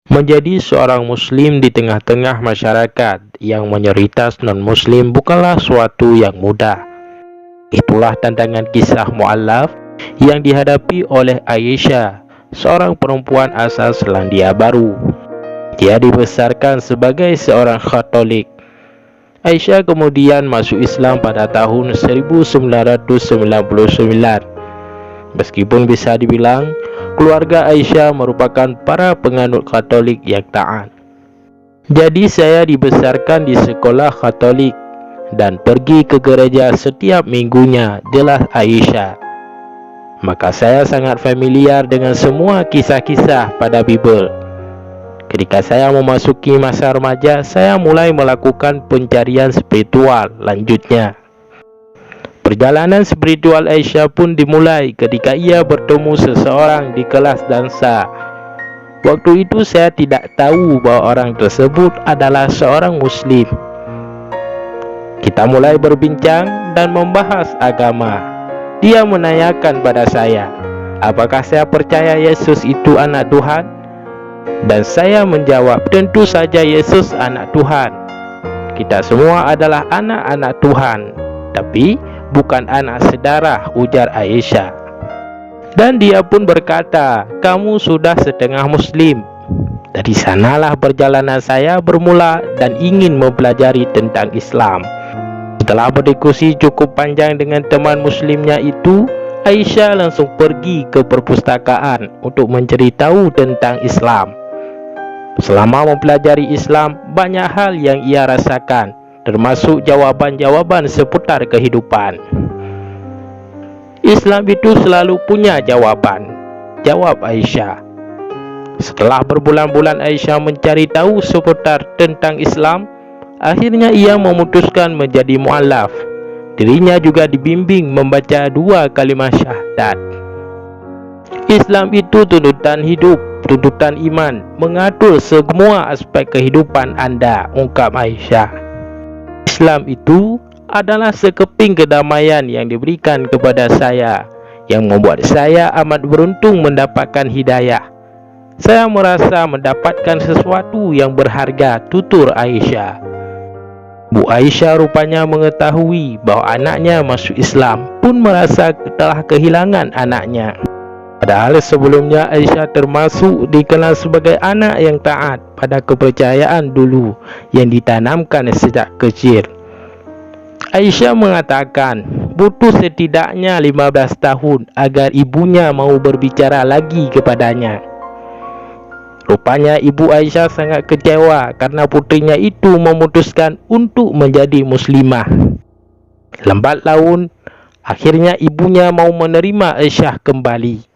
Menjadi seorang muslim di tengah-tengah masyarakat yang mayoritas non-muslim bukanlah suatu yang mudah. Itulah tantangan kisah mu'allaf yang dihadapi oleh Aisyah, seorang perempuan asal Selandia Baru. Dia dibesarkan sebagai seorang Katolik. Aisyah kemudian masuk Islam pada tahun 1999. Meskipun bisa dibilang keluarga Aisyah merupakan para penganut Katolik yang taat. Jadi saya dibesarkan di sekolah Katolik dan pergi ke gereja setiap minggunya, jelas Aisyah. Maka saya sangat familiar dengan semua kisah-kisah pada Bible. Ketika saya memasuki masa remaja, saya mulai melakukan pencarian spiritual lanjutnya. Perjalanan spiritual Aisyah pun dimulai ketika ia bertemu seseorang di kelas dansa. Waktu itu saya tidak tahu bahwa orang tersebut adalah seorang muslim. Kita mulai berbincang dan membahas agama. Dia menanyakan pada saya, apakah saya percaya Yesus itu anak Tuhan? Dan saya menjawab, tentu saja Yesus anak Tuhan. Kita semua adalah anak-anak Tuhan, tapi bukan anak sedarah, ujar Aisyah. Dan dia pun berkata, kamu sudah setengah muslim. Dari sanalah perjalanan saya bermula dan ingin mempelajari tentang Islam. Setelah berdiskusi cukup panjang dengan teman muslimnya itu, Aisyah langsung pergi ke perpustakaan untuk mencari tahu tentang Islam. Selama mempelajari Islam, banyak hal yang ia rasakan, termasuk jawaban-jawaban seputar kehidupan. Islam itu selalu punya jawaban, jawab Aisyah. Setelah berbulan-bulan Aisyah mencari tahu seputar tentang Islam, akhirnya ia memutuskan menjadi mu'allaf. Dirinya juga dibimbing membaca 2 kalimat syahadat. Islam itu tuntutan hidup, tuntutan iman, mengatur semua aspek kehidupan Anda, ungkap Aisyah. Islam itu adalah sekeping kedamaian yang diberikan kepada saya, yang membuat saya amat beruntung mendapatkan hidayah. Saya merasa mendapatkan sesuatu yang berharga, tutur Aisyah. Bu Aisyah rupanya mengetahui bahwa anaknya masuk Islam, pun merasa telah kehilangan anaknya. Padahal sebelumnya Aisyah termasuk dikenal sebagai anak yang taat pada kepercayaan dulu yang ditanamkan sejak kecil. Aisyah mengatakan butuh setidaknya 15 tahun agar ibunya mau berbicara lagi kepadanya. Rupanya ibu Aisyah sangat kecewa karena putrinya itu memutuskan untuk menjadi muslimah. Lambat laun, akhirnya ibunya mau menerima Aisyah kembali.